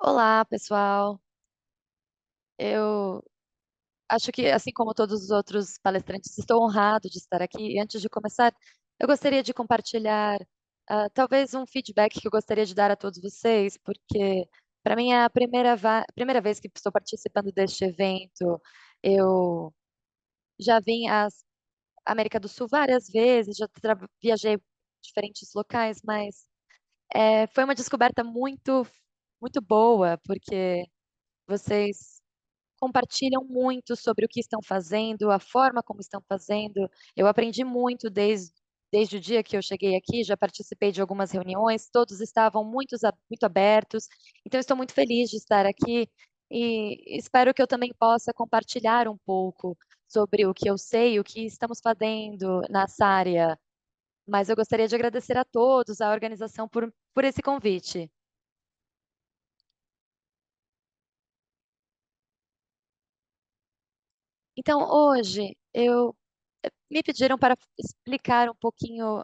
Olá, pessoal. Eu acho que, assim como todos os outros palestrantes, estou honrado de estar aqui. E antes de começar, eu gostaria de compartilhar, talvez um feedback que eu gostaria de dar a todos vocês, porque para mim é a primeira vez que estou participando deste evento. Eu já vim à América do Sul várias vezes, já viajei diferentes locais, mas foi uma descoberta muito boa, porque vocês compartilham muito sobre o que estão fazendo, a forma como estão fazendo. Eu aprendi muito desde o dia que eu cheguei aqui, já participei de algumas reuniões, todos estavam muito abertos. Então, estou muito feliz de estar aqui e espero que eu também possa compartilhar um pouco sobre o que eu sei, o que estamos fazendo nessa área. Mas eu gostaria de agradecer a todos, a organização, por esse convite. Então, hoje, me pediram para explicar um pouquinho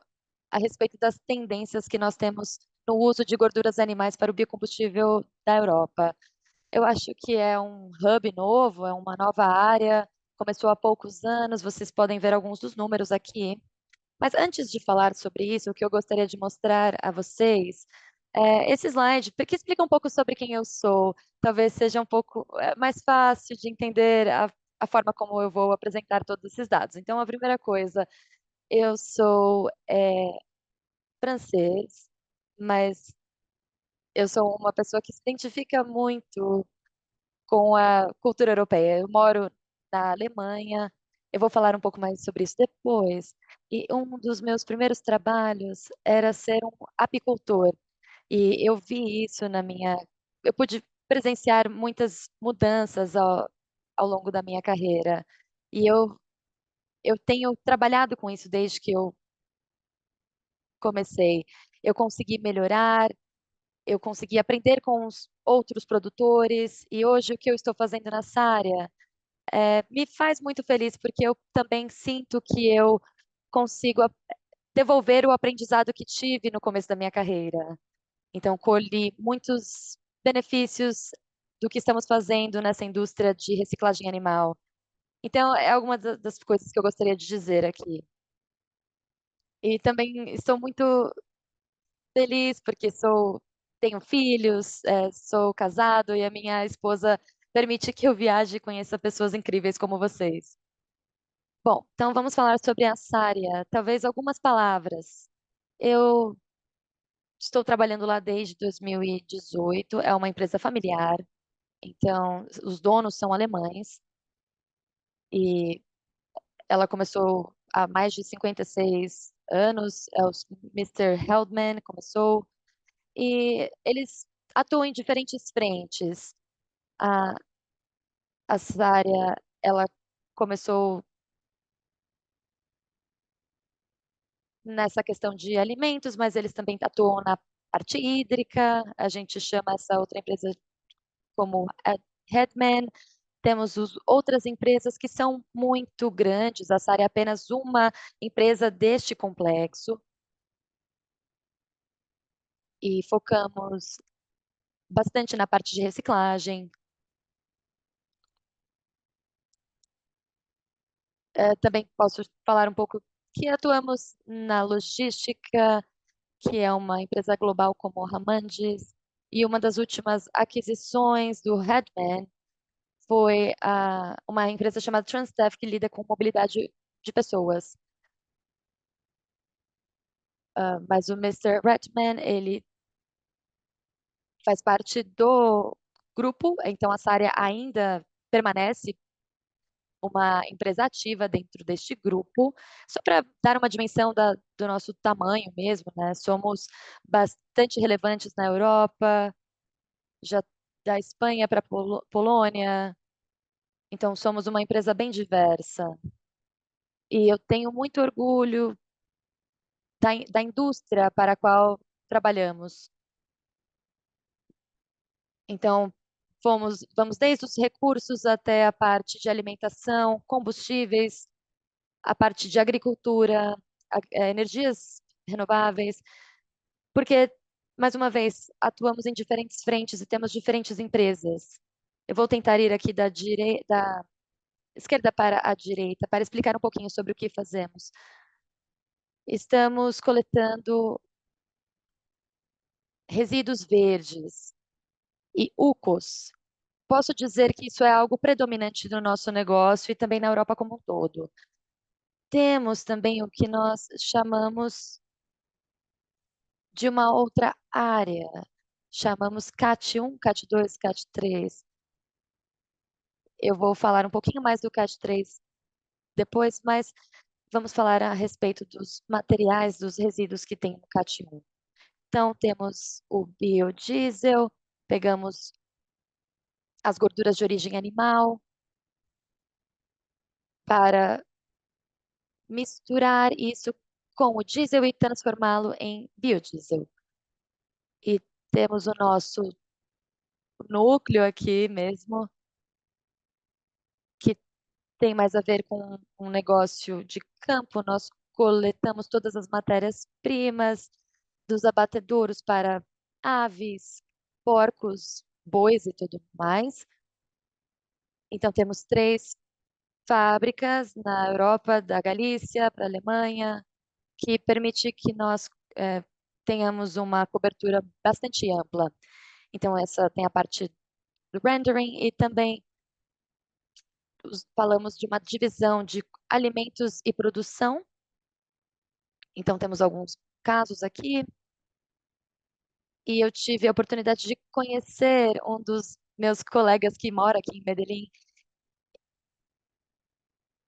a respeito das tendências que nós temos no uso de gorduras animais para o biocombustível da Europa. Eu acho que é um hub novo, é uma nova área, começou há poucos anos, vocês podem ver alguns dos números aqui. Mas antes de falar sobre isso, o que eu gostaria de mostrar a vocês é esse slide, porque explica um pouco sobre quem eu sou. Talvez seja um pouco mais fácil de entender a forma como eu vou apresentar todos esses dados. Então, a primeira coisa, eu sou francês, mas eu sou uma pessoa que se identifica muito com a cultura europeia. Eu moro na Alemanha, eu vou falar um pouco mais sobre isso depois. E um dos meus primeiros trabalhos era ser um apicultor. E eu vi isso eu pude presenciar muitas mudanças ao longo da minha carreira. E eu tenho trabalhado com isso desde que eu comecei. Eu consegui melhorar, eu consegui aprender com os outros produtores, e hoje o que eu estou fazendo nessa área me faz muito feliz, porque eu também sinto que eu consigo devolver o aprendizado que tive no começo da minha carreira. Então, colhi muitos benefícios do que estamos fazendo nessa indústria de reciclagem animal. Então, é alguma das coisas que eu gostaria de dizer aqui. E também estou muito feliz porque tenho filhos, sou casado e a minha esposa permite que eu viaje e conheça pessoas incríveis como vocês. Bom, então vamos falar sobre a Sária. Talvez algumas palavras. Eu estou trabalhando lá desde 2018, é uma empresa familiar, então os donos são alemães e ela começou há mais de 56 anos, é o Mr. Heldman começou, e eles atuam em diferentes frentes. A, a Sária, ela começou nessa questão de alimentos, mas eles também atuam na parte hídrica. A gente chama essa outra empresa como Headman. Temos outras empresas que são muito grandes. A Sara é apenas uma empresa deste complexo e focamos bastante na parte de reciclagem. Também posso falar um pouco que atuamos na logística, que é uma empresa global como a Ramandis, e uma das últimas aquisições do Headman foi uma empresa chamada Transdev, que lida com mobilidade de pessoas. Mas o Mr. Redman, ele faz parte do grupo, então essa área ainda permanece uma empresa ativa dentro deste grupo. Só para dar uma dimensão do nosso tamanho mesmo, né? Somos bastante relevantes na Europa, já da Espanha para a Polônia, então somos uma empresa bem diversa. E eu tenho muito orgulho da indústria para a qual trabalhamos. Então, vamos desde os recursos até a parte de alimentação, combustíveis, a parte de agricultura, energias renováveis, porque Mais uma vez, atuamos em diferentes frentes e temos diferentes empresas. Eu vou tentar ir aqui da esquerda para a direita para explicar um pouquinho sobre o que fazemos. Estamos coletando resíduos verdes e UCOs. Posso dizer que isso é algo predominante no nosso negócio e também na Europa como um todo. Temos também o que nós chamamos de uma outra área. Chamamos CAT 1, CAT 2, CAT 3. Eu vou falar um pouquinho mais do CAT 3 depois, mas vamos falar a respeito dos materiais, dos resíduos que tem no CAT 1. Então, temos o biodiesel, pegamos as gorduras de origem animal para misturar isso com o diesel e transformá-lo em biodiesel. E temos o nosso núcleo aqui mesmo, que tem mais a ver com um negócio de campo. Nós coletamos todas as matérias-primas dos abatedouros para aves, porcos, bois e tudo mais. Então, temos 3 fábricas na Europa, da Galícia para a Alemanha, que permite que nós tenhamos uma cobertura bastante ampla. Então, essa tem a parte do rendering e também falamos de uma divisão de alimentos e produção. Então, temos alguns casos aqui. E eu tive a oportunidade de conhecer um dos meus colegas que mora aqui em Medellín.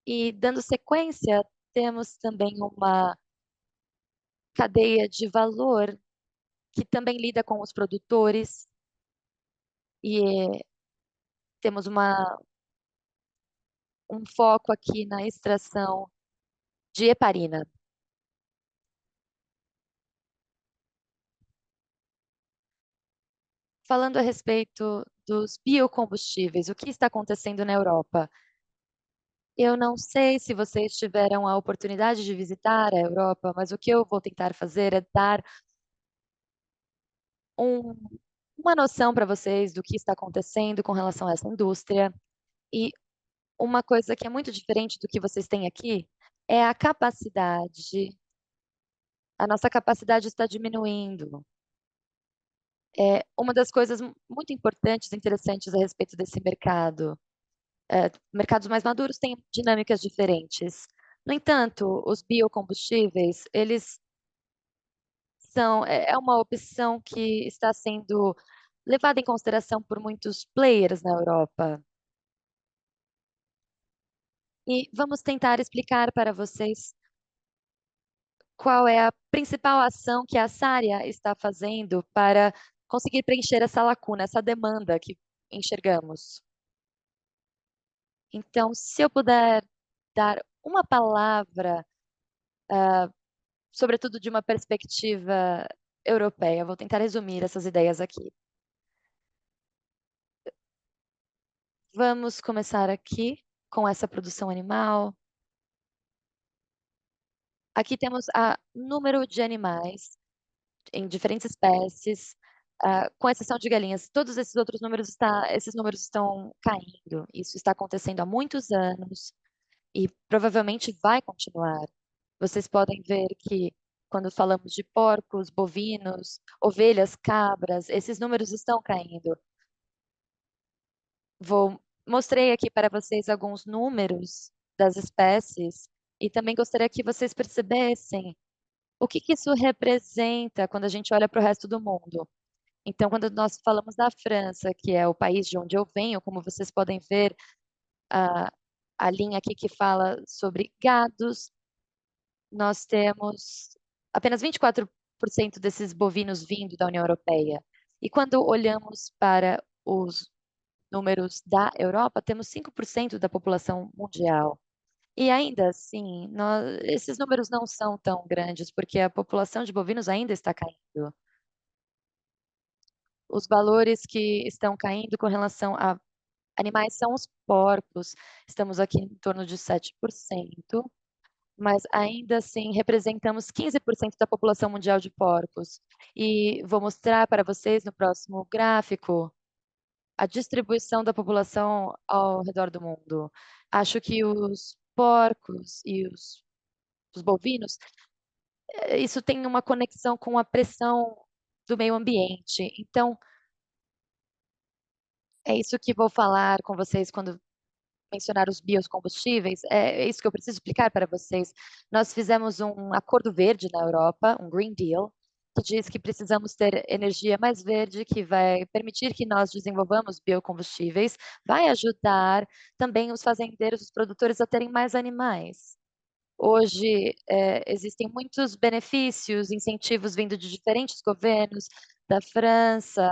E, dando sequência, temos também uma cadeia de valor que também lida com os produtores. E temos um foco aqui na extração de heparina. Falando a respeito dos biocombustíveis, o que está acontecendo na Europa? Eu não sei se vocês tiveram a oportunidade de visitar a Europa, mas o que eu vou tentar fazer é dar um- uma noção para vocês do que está acontecendo com relação a essa indústria. E uma coisa que é muito diferente do que vocês têm aqui é a capacidade. A nossa capacidade está diminuindo. É uma das coisas muito importantes e interessantes a respeito desse mercado. Mercados mais maduros têm dinâmicas diferentes. No entanto, os biocombustíveis, eles é uma opção que está sendo levada em consideração por muitos players na Europa. E vamos tentar explicar para vocês qual é a principal ação que a Sária está fazendo para conseguir preencher essa lacuna, essa demanda que enxergamos. Então, se eu puder dar uma palavra, sobretudo de uma perspectiva europeia, vou tentar resumir essas ideias aqui. Vamos começar aqui com essa produção animal. Aqui temos o número de animais em diferentes espécies, com exceção de galinhas. Todos esses outros números esses números estão caindo. Isso está acontecendo há muitos anos e provavelmente vai continuar. Vocês podem ver que quando falamos de porcos, bovinos, ovelhas, cabras, esses números estão caindo. Mostrei aqui para vocês alguns números das espécies e também gostaria que vocês percebessem o que que isso representa quando a gente olha para o resto do mundo. Então, quando nós falamos da França, que é o país de onde eu venho, como vocês podem ver, a, a linha aqui que fala sobre gados, nós temos apenas 24% desses bovinos vindo da União Europeia. E quando olhamos para os números da Europa, temos 5% da população mundial. E ainda assim, esses números não são tão grandes, porque a população de bovinos ainda está caindo. Os valores que estão caindo com relação a animais são os porcos. Estamos aqui em torno de 7%. mas ainda assim representamos 15% da população mundial de porcos. E vou mostrar para vocês no próximo gráfico a distribuição da população ao redor do mundo. Acho que os porcos e os bovinos, isso tem uma conexão com a pressão do meio ambiente. Então, é isso que vou falar com vocês quando mencionar os biocombustíveis, é isso que eu preciso explicar para vocês. Nós fizemos um acordo verde na Europa, um Green Deal, que diz que precisamos ter energia mais verde, que vai permitir que nós desenvolvamos biocombustíveis, vai ajudar também os fazendeiros, os produtores a terem mais animais. Hoje, existem muitos benefícios, incentivos vindo de diferentes governos, da França,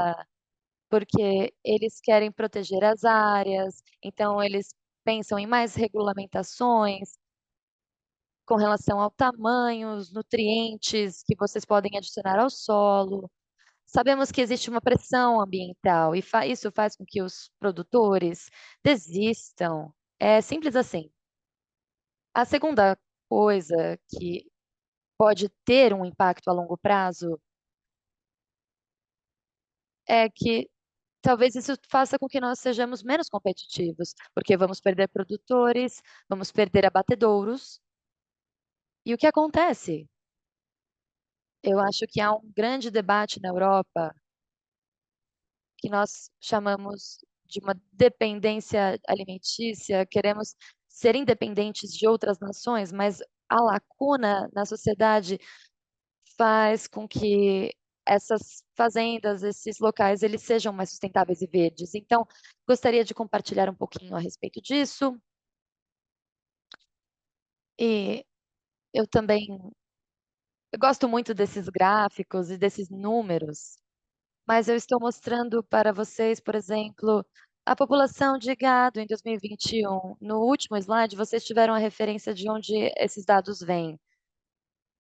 porque eles querem proteger as áreas, então eles pensam em mais regulamentações com relação ao tamanho, os nutrientes que vocês podem adicionar ao solo. Sabemos que existe uma pressão ambiental e isso faz com que os produtores desistam. É simples assim. A segunda coisa que pode ter um impacto a longo prazo é que talvez isso faça com que nós sejamos menos competitivos, porque vamos perder produtores, vamos perder abatedouros. E o que acontece? Eu acho que há um grande debate na Europa que nós chamamos de uma dependência alimentícia, queremos ser independentes de outras nações, mas a lacuna na sociedade faz com que essas fazendas, esses locais, eles sejam mais sustentáveis e verdes. Então, gostaria de compartilhar um pouquinho a respeito disso. E eu também eu gosto muito desses gráficos e desses números, mas eu estou mostrando para vocês, por exemplo, a população de gado em 2021. No último slide, vocês tiveram a referência de onde esses dados vêm.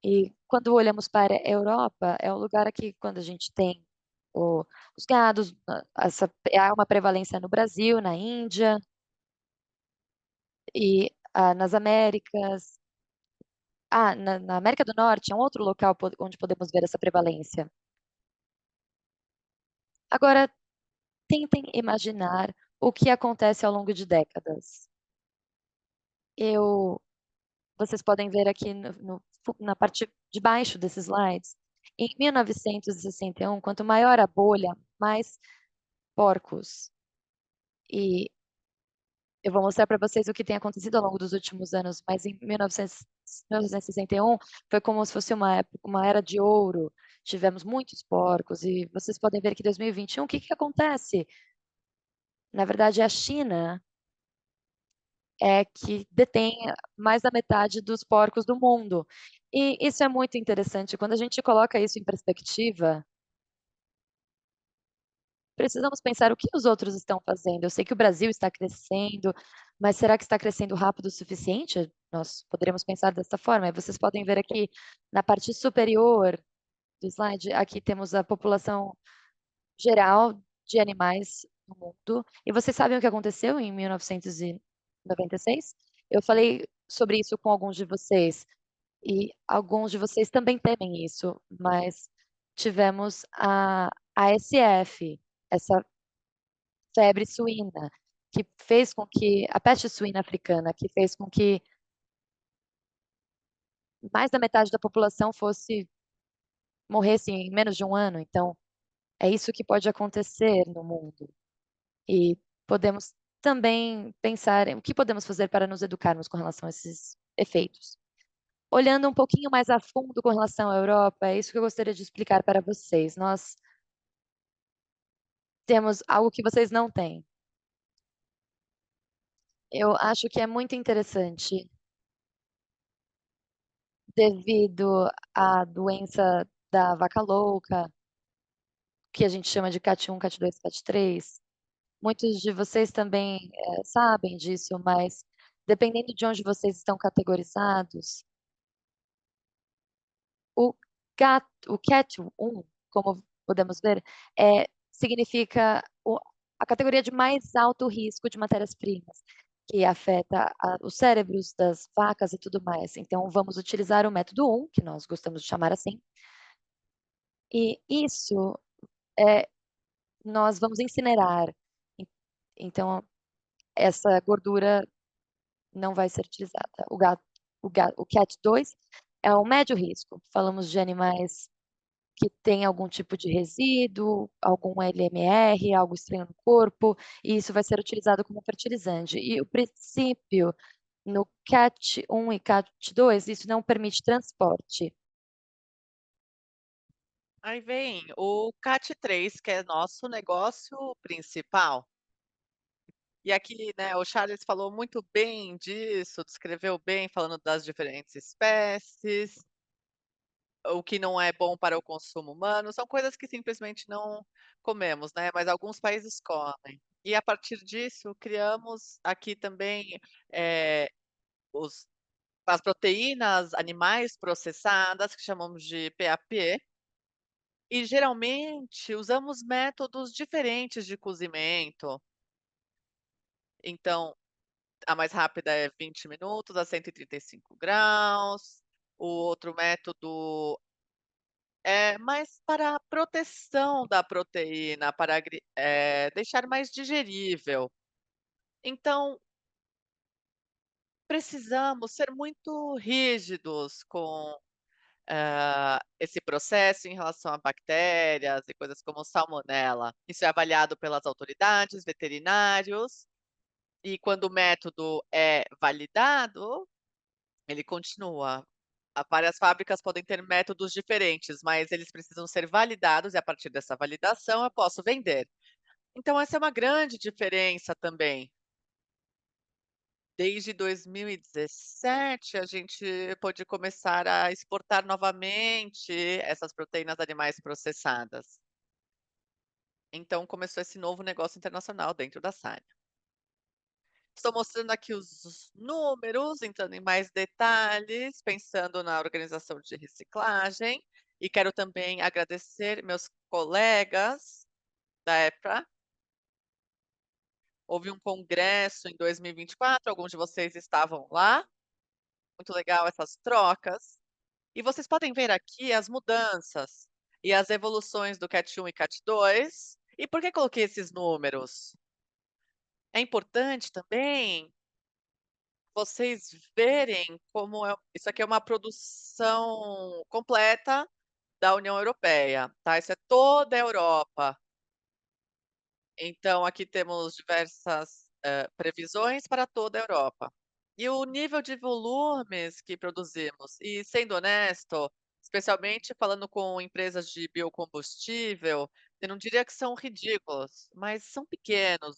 E quando olhamos para a Europa, é o lugar aqui quando a gente tem os gados, há uma prevalência no Brasil, na Índia e nas Américas. Na América do Norte é um outro local onde podemos ver essa prevalência. Agora, tentem imaginar o que acontece ao longo de décadas. Eu, vocês podem ver aqui na parte de baixo desses slides, em 1961, quanto maior a bolha, mais porcos. E eu vou mostrar para vocês o que tem acontecido ao longo dos últimos anos, mas em 1961 foi como se fosse uma época, uma era de ouro. Tivemos muitos porcos e vocês podem ver que em 2021, o que que acontece? Na verdade, a China é que detém mais da metade dos porcos do mundo. E isso é muito interessante. Quando a gente coloca isso em perspectiva, precisamos pensar o que os outros estão fazendo. Eu sei que o Brasil está crescendo, mas será que está crescendo rápido o suficiente? Nós poderíamos pensar dessa forma. E vocês podem ver aqui na parte superior do slide, aqui temos a população geral de animais no mundo. E vocês sabem o que aconteceu em 1996? Eu falei sobre isso com alguns de vocês, e alguns de vocês também temem isso, mas tivemos a ASF, essa febre suína, que fez com que a peste suína africana, que fez com que mais da metade da população morresse em menos de um ano. Então, é isso que pode acontecer no mundo. E podemos também pensar em o que podemos fazer para nos educarmos com relação a esses efeitos. Olhando um pouquinho mais a fundo com relação à Europa, é isso que eu gostaria de explicar para vocês. Nós temos algo que vocês não têm. Eu acho que é muito interessante, devido à doença da vaca louca, que a gente chama de CAT1, CAT2, CAT3. Muitos de vocês também sabem disso, mas dependendo de onde vocês estão categorizados, o o CAT1, como podemos ver, significa a categoria de mais alto risco de matérias-primas. que afeta os cérebros das vacas e tudo mais. Então vamos utilizar o método 1, que nós gostamos de chamar assim, e isso, eh, nós vamos incinerar. En então essa gordura não vai ser utilizada. O CAT 2 é o médio risco, falamos de animais que têm algum tipo de resíduo, algum LMR, algo estranho no corpo, e isso vai ser utilizado como fertilizante. E o princípio no CAT 1 e CAT 2, isso não permite transporte. Aí vem o CAT 3, que é nosso negócio principal. E aqui, né, o Charles falou muito bem disso, descreveu bem, falando das diferentes espécies, o que não é bom para o consumo humano, são coisas que simplesmente não comemos, né, mas alguns países comem. E a partir disso, criamos aqui também, eh, os as proteínas animais processadas, que chamamos de PAP, e geralmente usamos métodos diferentes de cozimento. Então, a mais rápida é 20 minutos a 135 graus, o outro método é mais para a proteção da proteína, para deixar mais digerível. Então, precisamos ser muito rígidos com, esse processo em relação a bactérias e coisas como salmonela. Isso é avaliado pelas autoridades, veterinários, e quando o método é validado, ele continua. Várias fábricas podem ter métodos diferentes, mas eles precisam ser validados e a partir dessa validação eu posso vender. Então essa é uma grande diferença também. Desde 2017 a gente pôde começar a exportar novamente essas proteínas animais processadas. Então começou esse novo negócio internacional dentro da Sadia. Estou mostrando aqui os números, entrando em mais detalhes, pensando na organização de reciclagem, e quero também agradecer meus colegas da EPRA. Houve um congresso em 2024, alguns de vocês estavam lá, muito legal essas trocas. E vocês podem ver aqui as mudanças e as evoluções do CAT 1 e CAT 2. E por que coloquei esses números? É importante também vocês verem como isso aqui é uma produção completa da União Europeia, tá, isso é toda a Europa. Então aqui temos diversas, previsões para toda a Europa. E o nível de volumes que produzimos e sendo honesto, especialmente falando com empresas de biocombustível, eu não diria que são ridículos, mas são pequenos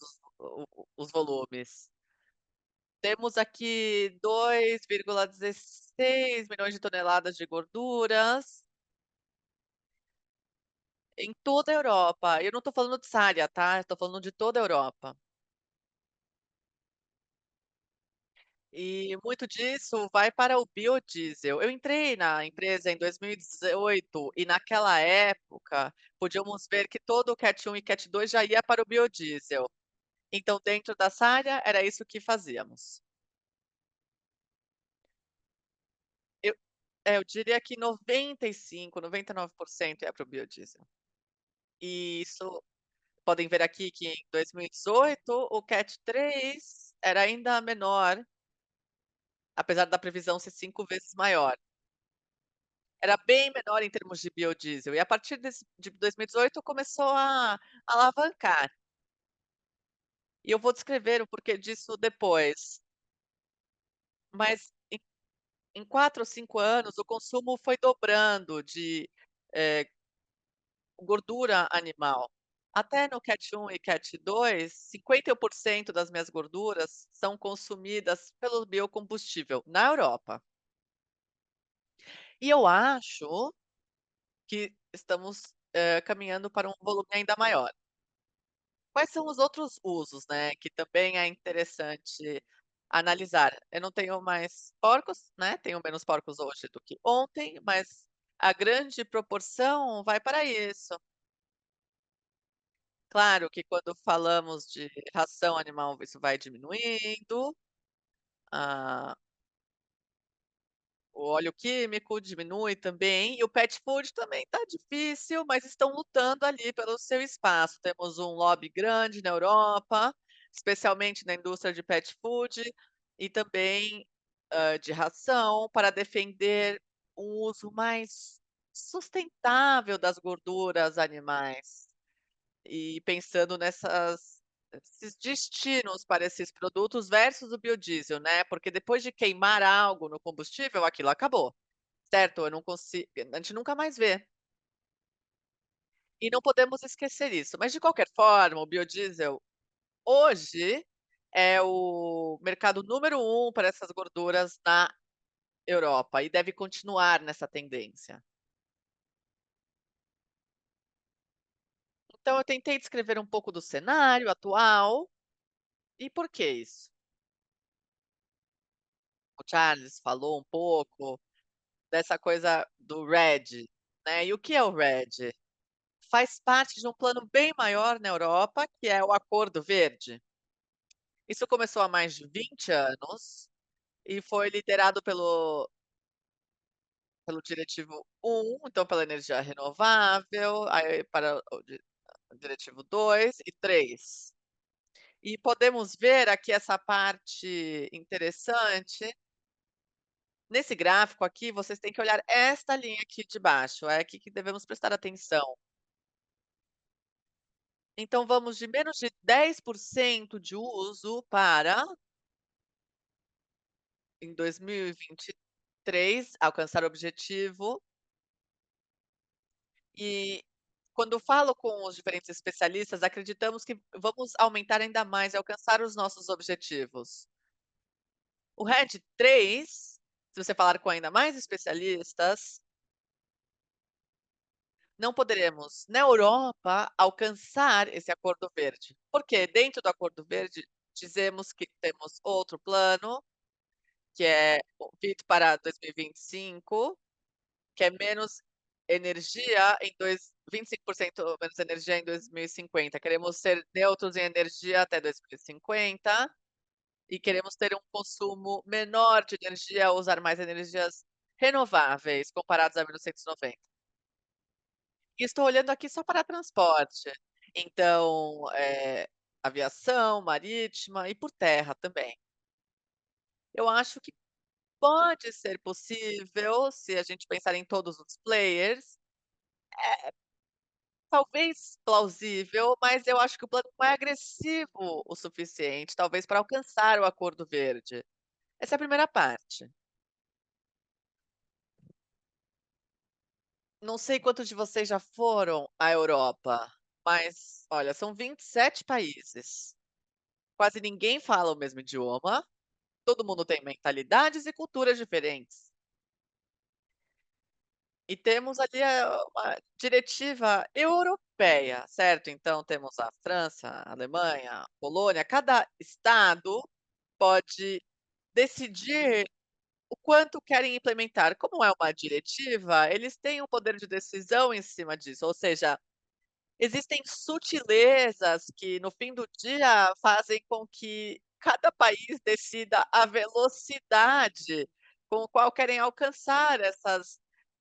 os volumes. Temos aqui 2,16 milhões de toneladas de gorduras em toda a Europa. Eu não estou falando de Sária, tá, estou falando de toda a Europa. E muito disso vai para o biodiesel. Eu entrei na empresa em 2018 e naquela época podíamos ver que todo o CAT 1 e CAT 2 já ia para o biodiesel. Então dentro da Sadia era isso que fazíamos. Eu eu diria que 95, 99% ia para o biodiesel. E isso podem ver aqui que em 2018 o CAT 3 era ainda menor, apesar da previsão ser 5 vezes maior. Era bem menor em termos de biodiesel e a partir de 2018 começou a alavancar. E eu vou descrever o porquê disso depois. Mas em 4 ou 5 anos o consumo foi dobrando de, eh, gordura animal. Até no CAT 1 e CAT 2, 51% das minhas gorduras são consumidas pelo biocombustível na Europa. E eu acho que estamos, caminhando para um volume ainda maior. Quais são os outros usos, né, que também é interessante analisar? Eu não tenho mais porcos, né, tenho menos porcos hoje do que ontem, mas a grande proporção vai para isso. Claro que quando falamos de ração animal, isso vai diminuindo, ah, o óleo químico diminui também, e o pet food também está difícil, mas estão lutando ali pelo seu espaço. Temos um lobby grande na Europa, especialmente na indústria de pet food e também, de ração, para defender um uso mais sustentável das gorduras animais. E pensando esses destinos para esses produtos versus o biodiesel, né, porque depois de queimar algo no combustível, aquilo acabou, certo? Eu não consigo, a gente nunca mais vê. E não podemos esquecer isso. Mas de qualquer forma, o biodiesel hoje é o mercado número um para essas gorduras na Europa e deve continuar nessa tendência. Então eu tentei descrever um pouco do cenário atual e por que isso. O Charles falou um pouco dessa coisa do RED, né. E o que é o RED? Faz parte de um plano bem maior na Europa, que é o Acordo Verde. Isso começou há mais de 20 anos e foi liderado pelo Diretivo 1, então pela energia renovável, aí para o Diretivo 2 e 3. E podemos ver aqui essa parte interessante. Nesse gráfico aqui, vocês têm que olhar esta linha aqui de baixo, é aqui que devemos prestar atenção. Então vamos de menos de 10% de uso para, em 2023, alcançar o objetivo. E quando falo com os diferentes especialistas, acreditamos que vamos aumentar ainda mais e alcançar os nossos objetivos. O RED 3, se você falar com ainda mais especialistas, não poderemos, na Europa, alcançar esse acordo verde. Porque dentro do acordo verde, dizemos que temos outro plano, que é o Fit para 2025, que é menos energia em 25% menos energia em 2050. Queremos ser neutros em energia até 2050 e queremos ter um consumo menor de energia, usar mais energias renováveis comparados a 1990. E estou olhando aqui só para transporte, então, aviação marítima e por terra também. Eu acho que pode ser possível, se a gente pensar em todos os players, talvez plausível, mas eu acho que o plano não é agressivo o suficiente, talvez para alcançar o acordo verde. Essa é a primeira parte. Não sei quantos de vocês já foram à Europa, mas olha, são 27 países. Quase ninguém fala o mesmo idioma, todo mundo tem mentalidades e culturas diferentes. E temos ali uma diretiva europeia, certo? Então temos a França, a Alemanha, a Polônia, cada estado pode decidir o quanto querem implementar. Como é uma diretiva, eles têm o poder de decisão em cima disso, ou seja, existem sutilezas que, no fim do dia, fazem com que cada país decida a velocidade com o qual querem alcançar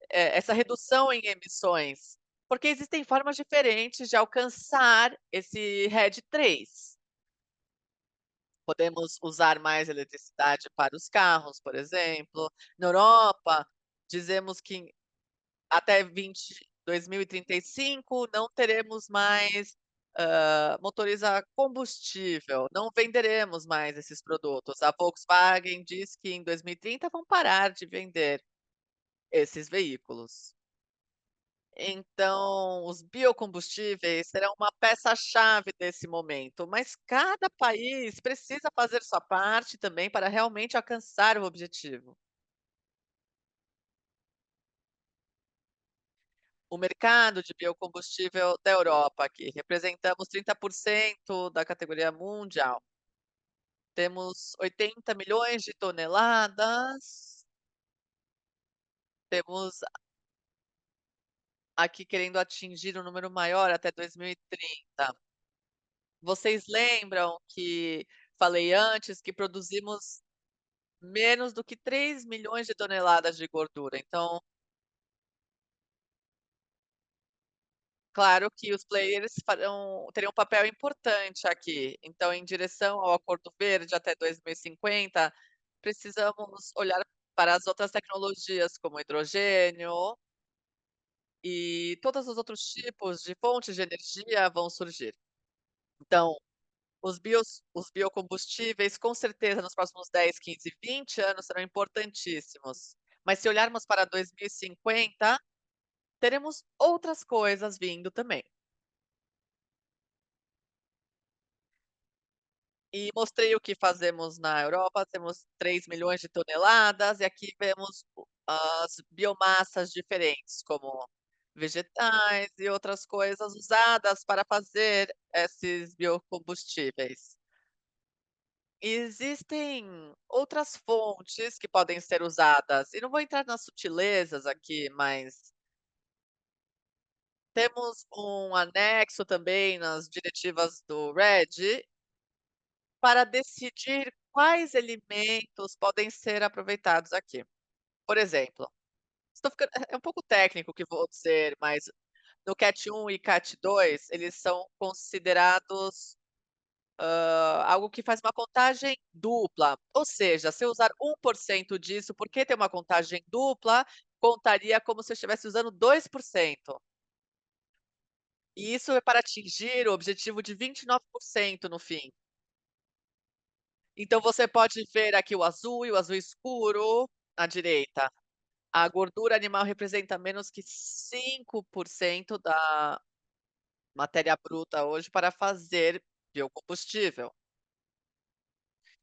essa redução em emissões, porque existem formas diferentes de alcançar esse RED 3. Podemos usar mais eletricidade para os carros, por exemplo. Na Europa, dizemos que até 2035 não teremos mais, motores a combustível, não venderemos mais esses produtos. A Volkswagen diz que em 2030 vão parar de vender esses veículos. Então, os biocombustíveis serão uma peça-chave desse momento, mas cada país precisa fazer sua parte também para realmente alcançar o objetivo. O mercado de biocombustível da Europa, que representamos 30% da categoria mundial. Temos 80 milhões de toneladas, temos aqui querendo atingir um número maior até 2030. Vocês lembram que falei antes que produzimos menos do que 3 milhões de toneladas de gordura, então, claro que os players teriam um papel importante aqui. Então, em direção ao Acordo Verde até 2050, precisamos olhar para as outras tecnologias, como hidrogênio, e todos os outros tipos de fontes de energia vão surgir. Então, os biocombustíveis, com certeza, nos próximos 10, 15, 20 anos serão importantíssimos. Mas se olharmos para 2050, teremos outras coisas vindo também. E mostrei o que fazemos na Europa, temos 3 milhões de toneladas, e aqui vemos as biomassas diferentes, como vegetais e outras coisas usadas para fazer esses biocombustíveis. Existem outras fontes que podem ser usadas, e não vou entrar nas sutilezas aqui, mas temos um anexo também nas diretivas do RED para decidir quais alimentos podem ser aproveitados aqui. Por exemplo, estou ficando é um pouco técnico o que vou dizer, mas no CAT 1 e CAT 2, eles são considerados, algo que faz uma contagem dupla, ou seja, se eu usar 1% disso, porque tem uma contagem dupla, contaria como se eu estivesse usando 2%. E isso é para atingir o objetivo de 29% no fim. Então você pode ver aqui o azul e o azul escuro à direita. A gordura animal representa menos que 5% da matéria bruta hoje para fazer biocombustível.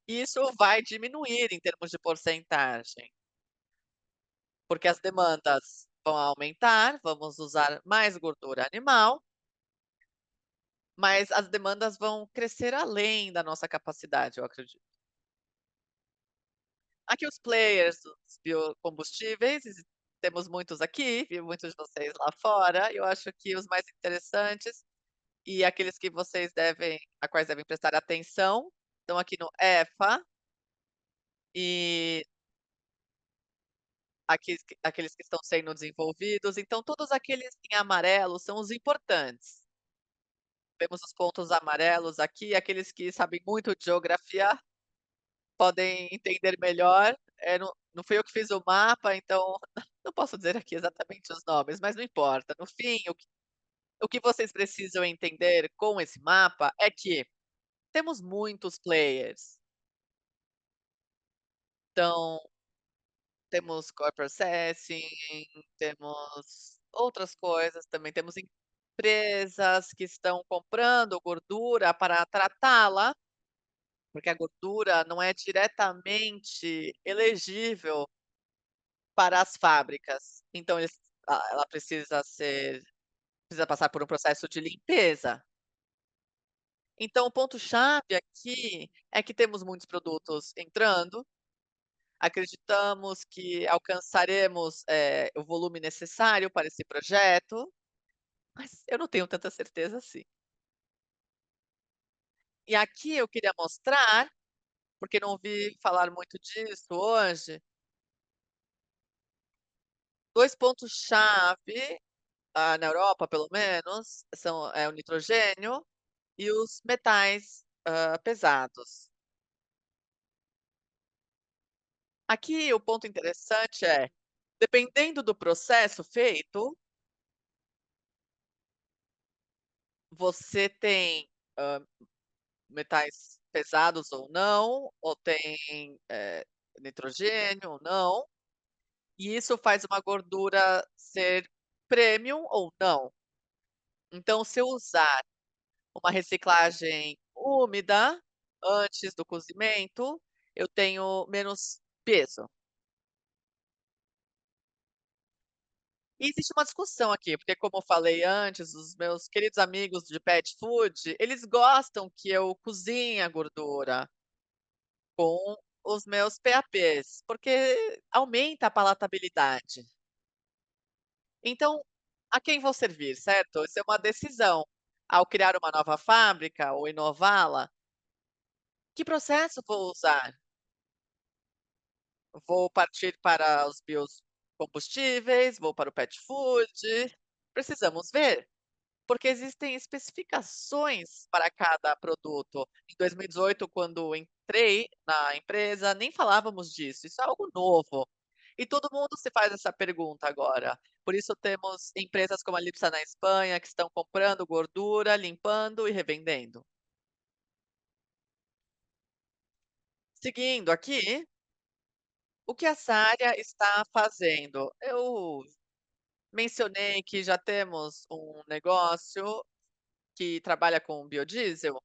Isso vai diminuir em termos de porcentagem, porque as demandas vão aumentar, vamos usar mais gordura animal, mas as demandas vão crescer além da nossa capacidade, eu acredito. Aqui os players dos biocombustíveis, temos muitos aqui, vi muitos de vocês lá fora, e eu acho que os mais interessantes e aqueles que vocês devem a quais devem prestar atenção, estão aqui no EFA, e aqueles que estão sendo desenvolvidos, então todos aqueles em amarelo são os importantes. Vemos os pontos amarelos aqui, aqueles que sabem muito de geografia podem entender melhor. Não fui eu que fiz o mapa, então não posso dizer aqui exatamente os nomes, mas não importa. No fim, o que vocês precisam entender com esse mapa é que temos muitos players. Então, temos core processing, temos outras coisas também, temos empresas que estão comprando gordura para tratá-la, porque a gordura não é diretamente elegível para as fábricas. Então ela precisa passar por um processo de limpeza. Então o ponto chave aqui é que temos muitos produtos entrando, acreditamos que alcançaremos, o volume necessário para esse projeto, mas eu não tenho tanta certeza assim. E aqui eu queria mostrar, porque não ouvi falar muito disso hoje, 2 pontos chave, na Europa pelo menos, o nitrogênio e os metais, pesados. Aqui o ponto interessante é, dependendo do processo feito, você tem, metais pesados ou tem, nitrogênio ou não, e isso faz uma gordura ser premium ou não. Então, se eu usar uma reciclagem úmida antes do cozimento, eu tenho menos peso. E existe uma discussão aqui, porque como eu falei antes, os meus queridos amigos de pet food, eles gostam que eu cozinhe a gordura com os meus PAPs, porque aumenta a palatabilidade. Então, a quem vou servir, certo? Isso é uma decisão. ao criar uma nova fábrica ou inová-la, que processo vou usar? Vou partir para os biocombustíveis, vou para o pet food? Precisamos ver, porque existem especificações para cada produto. Em 2018, quando entrei na empresa, nem falávamos disso, isso é algo novo. E todo mundo se faz essa pergunta agora. Por isso temos empresas como a Lipsa na Espanha, que estão comprando gordura, limpando e revendendo. Seguindo aqui, o que a Saria está fazendo? Eu mencionei que já temos um negócio que trabalha com biodiesel,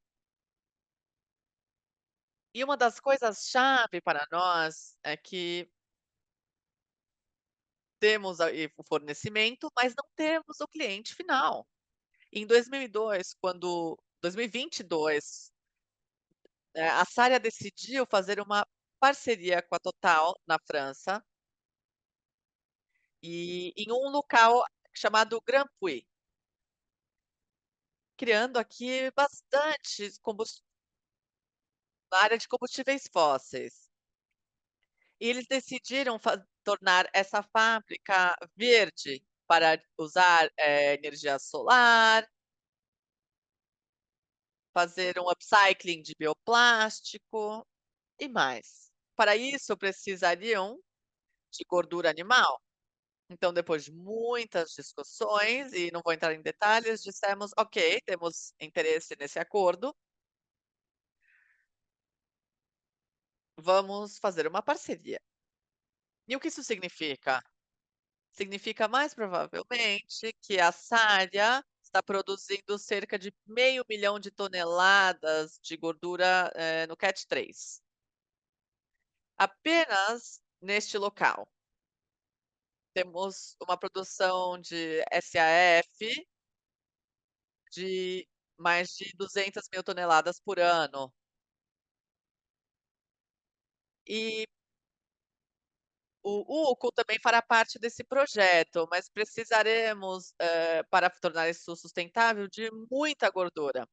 e uma das coisas-chave para nós é que temos aí o fornecimento, mas não temos o cliente final. Em 2002, quando 2022, a Saria decidiu fazer uma parceria com a Total na França, e em um local chamado Grand Puy, criando aqui bastante na área de combustíveis fósseis. E eles decidiram tornar essa fábrica verde para usar, energia solar, fazer um upcycling de bioplástico e mais. Para isso precisariam de gordura animal. Então, depois de muitas discussões, e não vou entrar em detalhes, dissemos: "Ok, temos interesse nesse acordo, vamos fazer uma parceria". E o que isso significa? Significa, mais provavelmente, que a Sadia está produzindo cerca de 500 mil de toneladas de gordura, no Cat 3, apenas neste local. Temos uma produção de SAF de mais de 200 mil toneladas por ano. E o UCO também fará parte desse projeto, mas precisaremos, para tornar isso sustentável, de muita gordura.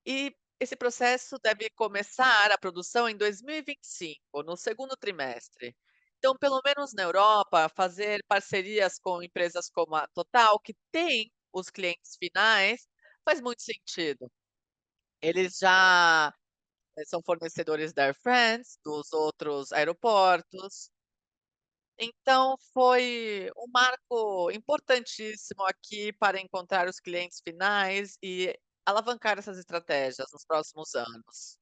E esse processo deve começar a produção em 2025, no segundo trimestre. Então, pelo menos na Europa, fazer parcerias com empresas como a Total, que tem os clientes finais, faz muito sentido. Eles já são fornecedores da Air France, dos outros aeroportos. Então, foi um marco importantíssimo aqui para encontrar os clientes finais e alavancar essas estratégias nos próximos anos.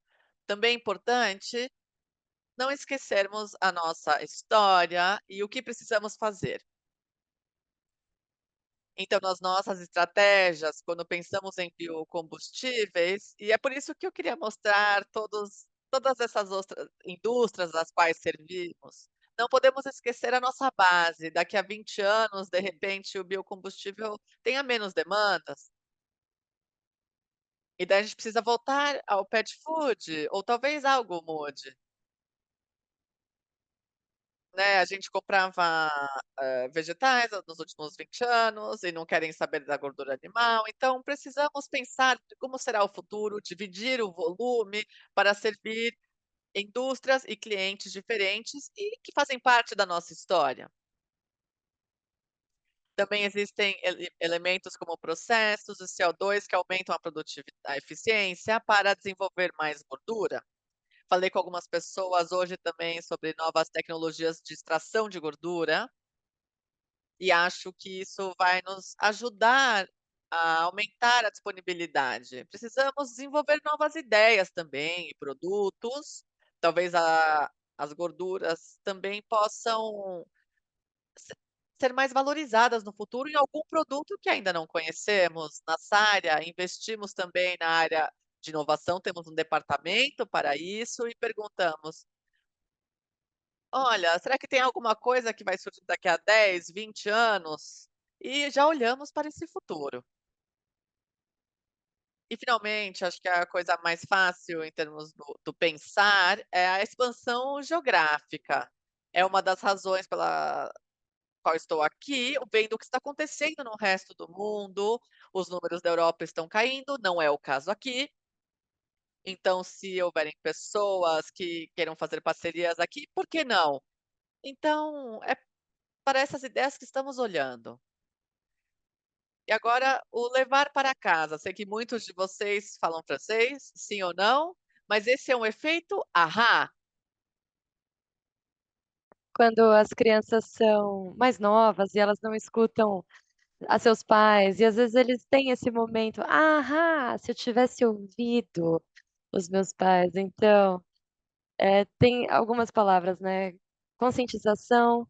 Também é importante não esquecermos a nossa história e o que precisamos fazer. Então, nas nossas estratégias, quando pensamos em biocombustíveis, e é por isso que eu queria mostrar todas essas outras indústrias das quais servimos, não podemos esquecer a nossa base. Daqui a 20 anos, de repente, o biocombustível tenha menos demandas, e daí a gente precisa voltar ao pet food, ou talvez algo mude. Né, a gente comprava, vegetais nos últimos 20 anos e não querem saber da gordura animal, então precisamos pensar de como será o futuro, dividir o volume para servir indústrias e clientes diferentes e que fazem parte da nossa história. Também existem elementos como processos de CO2 que aumentam a eficiência para desenvolver mais gordura. Falei com algumas pessoas hoje também sobre novas tecnologias de extração de gordura, e acho que isso vai nos ajudar a aumentar a disponibilidade. Precisamos desenvolver novas ideias também e produtos. Talvez as gorduras também possam se ser mais valorizadas no futuro em algum produto que ainda não conhecemos. Na Saria, investimos também na área de inovação, temos um departamento para isso e perguntamos: "Olha, será que tem alguma coisa que vai surgir daqui a 10, 20 anos?" E já olhamos para esse futuro. E finalmente, acho que a coisa mais fácil em termos do pensar é a expansão geográfica. É uma das razões pela qual estou aqui, vendo o que está acontecendo no resto do mundo, os números da Europa estão caindo, não é o caso aqui. Então, se houverem pessoas que queiram fazer parcerias aqui, por que não? Então, é para essas ideias que estamos olhando. E agora, o levar para casa. Sei que muitos de vocês falam francês, sim ou não, mas esse é um efeito ahá. Quando as crianças são mais novas e elas não escutam a seus pais, e às vezes eles têm esse momento: "Ahá, se eu tivesse ouvido os meus pais". Então, tem algumas palavras, né, conscientização.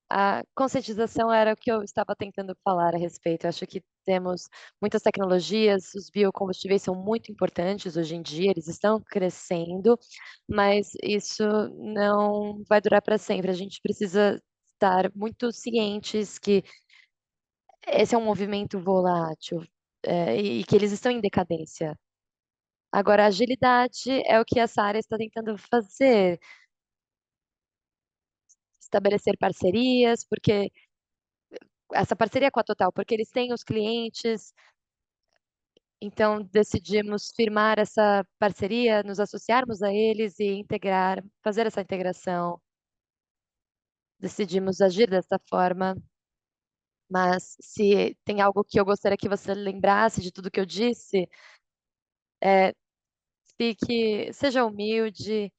A conscientização era o que eu estava tentando falar a respeito. Eu acho que temos muitas tecnologias, os biocombustíveis são muito importantes hoje em dia, eles estão crescendo, mas isso não vai durar para sempre. A gente precisa estar muito cientes que esse é um movimento volátil, e que eles estão em decadência. Agora, a agilidade é o que essa área está tentando fazer, estabelecer parcerias, porque essa parceria com a Total, porque eles têm os clientes, então decidimos firmar essa parceria, nos associarmos a eles e fazer essa integração. Decidimos agir dessa forma, mas se tem algo que eu gostaria que você lembrasse de tudo que eu disse, é seja humilde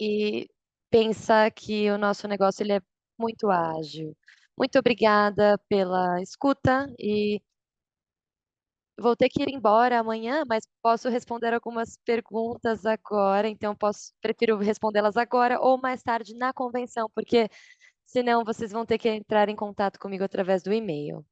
e pensa que o nosso negócio ele é muito ágil. Muito obrigada pela escuta e vou ter que ir embora amanhã, mas posso responder algumas perguntas agora, então prefiro respondê-las agora ou mais tarde na convenção, porque senão vocês vão ter que entrar em contato comigo através do e-mail.